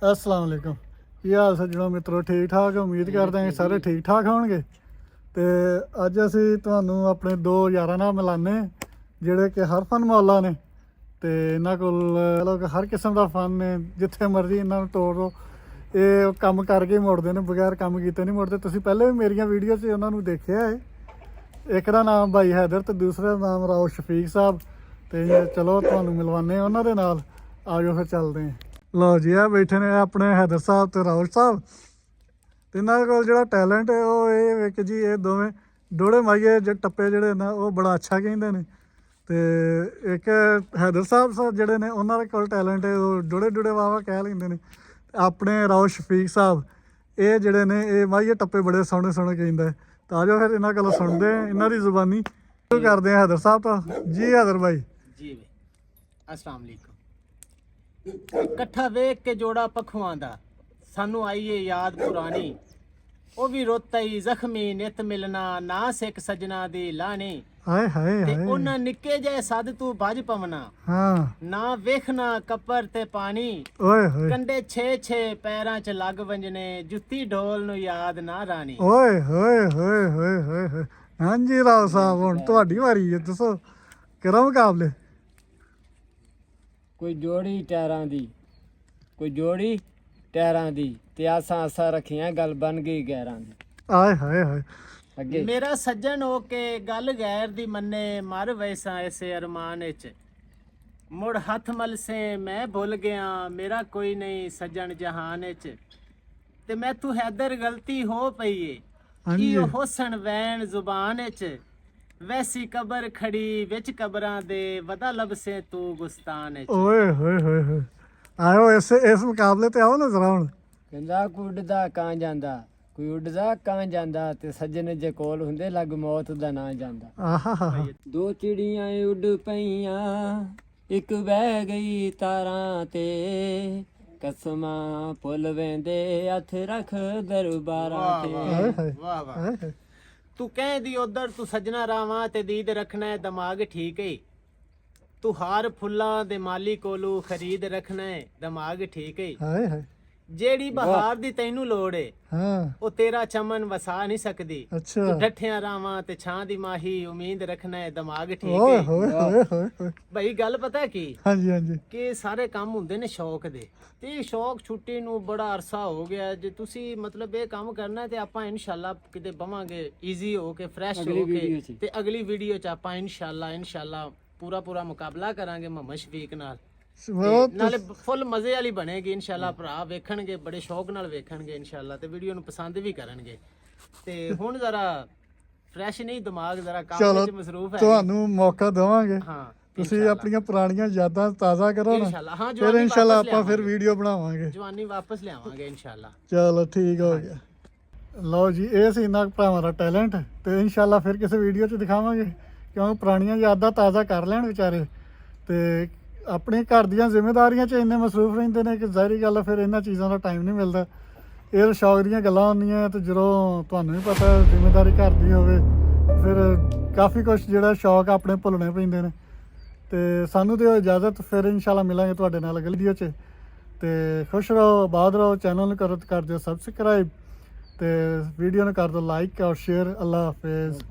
अस्सलाम वालेकुम। ਕੀ ਹਾਲ ਸੱਜਣੋ ਮਿੱਤਰੋ, ਠੀਕ ਠਾਕ? ਉਮੀਦ ਕਰਦੇ ਹਾਂ ਸਾਰੇ ਠੀਕ ਠਾਕ ਹੋਣਗੇ। ਤੇ ਅੱਜ ਅਸੀਂ ਤੁਹਾਨੂੰ ਆਪਣੇ ਦੋ ਯਾਰਾਂ ਨਾਲ ਮਿਲਾਨੇ ਜਿਹੜੇ ਕਿ ਹਰਫਨ ਮੌਲਾ ਨੇ ਤੇ ਇਹਨਾਂ ਕੋਲ ਲੋਕ ਹਰ ਕਿਸਮ ਦਾ ਫਨ ਨੇ। ਜਿੱਥੇ ਮਰਜ਼ੀ ਇਹਨਾਂ ਨੂੰ ਤੋੜੋ, ਇਹ ਕੰਮ ਕਰਕੇ ਮੁੜਦੇ ਨੇ, ਬਗੈਰ ਕੰਮ ਕੀਤੇ ਨਹੀਂ ਮੁੜਦੇ। ਤੁਸੀਂ ਪਹਿਲੇ ਵੀ ਮੇਰੀਆਂ ਵੀਡੀਓ 'ਚ ਉਹਨਾਂ ਨੂੰ ਦੇਖਿਆ ਹੈ। ਇੱਕ ਦਾ ਨਾਮ ਭਾਈ ਹੈਦਰ ਤੇ ਦੂਸਰੇ ਦਾ ਨਾਮ ਰਾਓ ਸ਼ਫੀਕ ਸਾਹਿਬ। ਤੇ ਚਲੋ ਤੁਹਾਨੂੰ ਮਿਲਵਾਨੇ ਉਹਨਾਂ ਦੇ ਨਾਲ, ਆਜੋ ਫਿਰ ਚੱਲਦੇ ਹਾਂ। ਲਓ ਜੀ, ਆ ਬੈਠੇ ਨੇ ਆਪਣੇ ਹੈਦਰ ਸਾਹਿਬ ਤੇ ਰਾਹੁਲ ਸਾਹਿਬ। ਤੇ ਇਹਨਾਂ ਕੋਲ ਜਿਹੜਾ ਟੈਲੈਂਟ ਹੈ ਉਹ ਇਹ ਵੇਖ ਜੀ, ਇਹ ਦੋਵੇਂ ਡੋੜੇ ਮਾਈਏ ਜੇ ਟੱਪੇ ਜਿਹੜੇ ਨਾ ਉਹ ਬੜਾ ਅੱਛਾ ਕਹਿੰਦੇ ਨੇ। ਤੇ ਇੱਕ ਹੈਦਰ ਸਾਹਿਬ ਜਿਹੜੇ ਨੇ ਉਹਨਾਂ ਦੇ ਕੋਲ ਟੈਲੈਂਟ ਹੈ, ਉਹ ਡੋੜੇ ਵਾਵਾ ਕਹਿ ਲੈਂਦੇ ਨੇ। ਆਪਣੇ ਰਾਓ ਸ਼ਫੀਕ ਸਾਹਿਬ ਇਹ ਜਿਹੜੇ ਨੇ ਇਹ ਮਾਈਏ ਟੱਪੇ ਬੜੇ ਸੋਹਣੇ ਸੋਹਣੇ ਕਹਿੰਦੇ। ਤਾਂ ਆਜੋ ਫਿਰ ਇਹਨਾਂ ਕੋਲ ਸੁਣਦੇ ਇਹਨਾਂ ਦੀ ਜ਼ੁਬਾਨੀ। ਸ਼ੁਰੂ ਕਰਦੇ ਹਾਂ ਹੈਦਰ ਸਾਹਿਬ ਤੋਂ। ਜੀ ਹੈਦਰ ਭਾਈ ਜੀ ਵੇ अस्सलाम वालेकुम। ਇਕੱਠਾ ਵੇਖ ਕੇ ਜੋੜਾ ਪਖਵਾਂ ਦਾ ਸਾਨੂੰ ਆਈਏ ਯਾਦ ਪੁਰਾਣੀ। ਉਹ ਵੀ ਰੋਤਾ ਹੀ ਜ਼ਖਮੀ ਨਿਤ ਮਿਲਣਾ, ਨਾ ਸਿੱਖ ਸਜਣਾ ਦੀ ਲਾਣੀ। ਹਾਏ ਹਾਏ ਤੇ ਹਾਏ। ਉਹਨਾਂ ਨਿੱਕੇ ਜਿਹੇ ਸੱਦ ਤੂੰ ਭੱਜ ਪਵਣਾ, ਹਾਂ ਨਾ ਵੇਖਣਾ ਕੱਪਰ ਤੇ ਪਾਣੀ। ਓਏ ਹੋਏ ਕੰਡੇ 6 ਪੈਰਾਂ 'ਚ ਲੱਗ ਵੰਜਣੇ, ਜੁੱਤੀ ਢੋਲ ਨੂੰ ਯਾਦ ਨਾ ਰਾਣੀ। ਓਏ ਹੋਏ ਹੋਏ ਹੋਏ ਹੋਏ ਹੋਏ। ਹਾਂਜੀ ਰਾਓ ਸਾਹਿਬ, ਹੁਣ ਤੁਹਾਡੀ ਵਾਰੀ ਹੈ, ਦੱਸੋ ਕਰੋ ਮੁਕਾਬਲੇ। ਕੋਈ ਜੋੜੀ ਟਾਇਰਾਂ ਦੀ, ਕੋਈ ਜੋੜੀ ਟਾਇਰਾਂ ਦੀ, ਤੇ ਆਸਾਂ ਰੱਖੀਆਂ, ਗੱਲ ਬਣ ਗਈ ਗੈਰਾਂ ਦੀ। ਆਏ ਹਾਏ ਹਾਏ। ਅੱਗੇ ਮੇਰਾ ਸੱਜਣ ਹੋ ਕੇ ਗੱਲ ਗੈਰ ਦੀ ਮੰਨੇ, ਮਰ ਵੈਸਾਂ ਐਸੇ ਅਰਮਾਨ ਵਿੱਚ। ਮੁੜ ਹੱਥ ਮਲਸੇ ਮੈਂ ਭੁੱਲ ਗਿਆ, ਮੇਰਾ ਕੋਈ ਨਹੀਂ ਸੱਜਣ ਜਹਾਨ ਵਿੱਚ। ਤੇ ਮੈਂ ਤੂੰ ਹੈਦਰ ਗਲਤੀ ਹੋ ਪਈ ਏ, ਹਾਂਜੀ। ਕੀ ਹੁਸਨ ਵੈਣ ਜ਼ੁਬਾਨ ਵਿੱਚ। ਵੈਸੀ ਕਬਰ ਖੜੀ ਵਿੱਚ ਕਬਰਾਂ ਦੇ, ਵਦਾ ਲਬਸੇ ਤੂੰ ਗੁਸਤਾਨ ਵਿੱਚ। ਓਏ ਹੋਏ ਹੋਏ ਹੋਏ। ਆਇਓ ਇਸ ਮੁਕਾਬਲੇ ਤੇ ਆਓ ਨਾ ਜ਼ਰਾ ਹੁਣ। ਕਹਿੰਦਾ ਕੋਈ ਉੱਡਦਾ ਕਾਂ ਜਾਂਦਾ, ਕੋਈ ਉੱਡਦਾ ਕਾਂ ਜਾਂਦਾ, ਤੇ ਸੱਜਣ ਜੇ ਕੋਲ ਹੁੰਦੇ ਲੱਗ ਮੌਤ ਦਾ ਨਾਂ ਜਾਂਦਾ। ਆਹਾ ਦੋ ਚਿੜੀਆਂ ਉੱਡ ਪਈਆਂ, ਇੱਕ ਬਹਿ ਗਈ ਤਾਰਾਂ ਤੇ, ਕਸਮਾਂ ਭੁੱਲ ਵੇਂਦੇ ਹੱਥ ਰੱਖ ਦਰਬਾਰਾਂ ਤੇ। ਹਾਏ ਹਾਏ ਵਾਹ ਵਾਹ। ਹਾਏ ਹਾਏ। ਤੂੰ ਕਹਿੰਦੀ ਉਧਰ ਤੂੰ ਸਜਣਾ ਰਾਵਾਂ ਤੇ ਦੀਦ ਰੱਖਣਾ ਹੈ, ਦਿਮਾਗ ਠੀਕ ਏ। ਤੂੰ ਹਾਰ ਫੁੱਲਾਂ ਦੇ ਮਾਲੀ ਕੋਲੋਂ ਖਰੀਦ ਰੱਖਣਾ ਹੈ, ਦਿਮਾਗ ਠੀਕ ਏ। ਹਾਏ ਹਾਏ। ਜਿਹੜੀ ਬਹਾਰ ਦੀ ਤੈਨੂੰ ਲੋੜ ਏ, ਹਾਂ ਉਹ ਤੇਰਾ ਚਮਨ ਵਸਾ ਨਹੀਂ ਸਕਦੀ। ਅੱਛਾ। ਤੂੰ ਡੱਠਿਆਂ ਰਾਵਾਂ ਤੇ ਛਾਂ ਦੀ ਮਾਹੀ ਉਮੀਦ ਰੱਖਣਾ ਹੈ, ਦਿਮਾਗ ਠੀਕ ਓਏ ਏ। ਹੋਏ ਹੋਏ ਹੋਏ ਹੋਏ। ਭਾਈ ਗੱਲ ਪਤਾ ਕੀ, ਹਾਂਜੀ ਹਾਂਜੀ। ਕਿ ਸਾਰੇ ਕੰਮ ਹੁੰਦੇ ਨੇ ਸ਼ੌਕ ਦੇ। ਤੇ ਇਹ ਸ਼ੌਕ ਛੁੱਟੀ ਨੂੰ ਬੜਾ ਅਰਸਾ ਹੋ ਗਿਆ। ਜੇ ਤੁਸੀਂ ਮਤਲਬ ਇਹ ਕੰਮ ਕਰਨਾ ਤੇ ਆਪਾਂ ਇਨਸ਼ਾਅੱਲਾ ਕਿਤੇ ਬਵਾਂਗੇ ਈਜ਼ੀ ਹੋ ਕੇ, ਫਰੈਸ਼ ਹੋ ਕੇ। ਤੇ ਅਗਲੀ ਵੀਡੀਓ ਚ ਆਪਾਂ ਇਨਸ਼ਾਅੱਲਾ ਪੂਰਾ ਮੁਕਾਬਲਾ ਕਰਾਂਗੇ ਮੁਹੰਮਦ ਸ਼ਫੀਕ ਨਾਲ। ਤੇ ਨਾਲੇ ਫੁੱਲ ਮਜ਼ੇ ਵਾਲੀ ਬਣੇਗੀ ਇਨਸ਼ਾਅੱਲਾ। ਭਰਾ ਵੇਖਣਗੇ, ਬੜੇ ਸ਼ੌਕ ਨਾਲ ਵੇਖਣਗੇ ਇਨਸ਼ਾਅੱਲਾ, ਤੇ ਵੀਡੀਓ ਨੂੰ ਪਸੰਦ ਵੀ ਕਰਨਗੇ। ਤੇ ਹੁਣ ਜ਼ਰਾ ਫਰੈਸ਼ ਨਹੀਂ ਦਿਮਾਗ, ਜ਼ਰਾ ਕੰਮ ਚਲੋ ਵਿੱਚ ਮਸਰੂਫ ਹੈ। ਤੁਹਾਨੂੰ ਮੌਕਾ ਦੇਵਾਂਗੇ, ਹਾਂ ਤੁਸੀਂ ਆਪਣੀਆਂ ਪੁਰਾਣੀਆਂ ਯਾਦਾਂ ਤਾਜ਼ਾ ਕਰੋ ਨਾ, ਇਨਸ਼ਾਅੱਲਾ। ਹਾਂ ਫਿਰ ਇਨਸ਼ਾਅੱਲਾ ਆਪਾਂ ਫਿਰ ਲਿਆਵਾਂਗੇ। ਵੀਡੀਓ ਬਣਾਵਾਂਗੇ। ਜਵਾਨੀ ਵਾਪਸ ਲਿਆਵਾਂਗੇ ਇਨਸ਼ਾਅੱਲਾ। ਚਲੋ ਠੀਕ ਹੋ ਗਿਆ। ਲਓ ਜੀ, ਇਹ ਸੀ ਇਹਨਾਂ ਭਰਾਵਾਂ ਦਾ ਟੈਲੈਂਟ। ਤੇ ਇਨਸ਼ਾਅੱਲਾ ਫਿਰ ਕਿਸੇ ਵੀਡੀਓ 'ਚ ਦਿਖਾਵਾਂਗੇ, ਕਿਉਂਕਿ ਪੁਰਾਣੀਆਂ ਯਾਦਾਂ ਤਾਜ਼ਾ ਕਰ ਲੈਣ ਵਿਚਾਰੇ। ਤੇ ਆਪਣੇ ਘਰ ਦੀਆਂ ਜ਼ਿੰਮੇਵਾਰੀਆਂ 'ਚ ਇੰਨੇ ਮਸਰੂਫ ਰਹਿੰਦੇ ਨੇ ਕਿ ਜ਼ਾਹਿਰੀ ਗੱਲ ਫਿਰ ਇਹਨਾਂ ਚੀਜ਼ਾਂ ਦਾ ਟਾਈਮ ਨਹੀਂ ਮਿਲਦਾ। ਇਹ ਸ਼ੌਕ ਦੀਆਂ ਗੱਲਾਂ ਹੁੰਦੀਆਂ। ਤੇ ਜਦੋਂ ਤੁਹਾਨੂੰ ਵੀ ਪਤਾ ਜ਼ਿੰਮੇਵਾਰੀ ਘਰ ਦੀ ਹੋਵੇ, ਫਿਰ ਕਾਫੀ ਕੁਛ ਜਿਹੜਾ ਸ਼ੌਕ ਆਪਣੇ ਭੁੱਲਣੇ ਪੈਂਦੇ ਨੇ। ਤੇ ਸਾਨੂੰ ਦਿਓ ਇਜਾਜ਼ਤ, ਫਿਰ ਇਨਸ਼ਾਅੱਲਾ ਮਿਲਾਂਗੇ ਤੁਹਾਡੇ ਨਾਲ ਅਗਲੀ ਵੀਡੀਓ 'ਚ। ਤੇ ਖੁਸ਼ ਰਹੋ, ਆਬਾਦ ਰਹੋ। ਚੈਨਲ ਨੂੰ ਕਰ ਦਿਓ ਸਬਸਕ੍ਰਾਈਬ, ਤੇ ਵੀਡੀਓ ਨੂੰ ਕਰ ਦਿਓ ਲਾਈਕ ਔਰ ਸ਼ੇਅਰ। ਅੱਲਾ ਹਾਫਿਜ਼।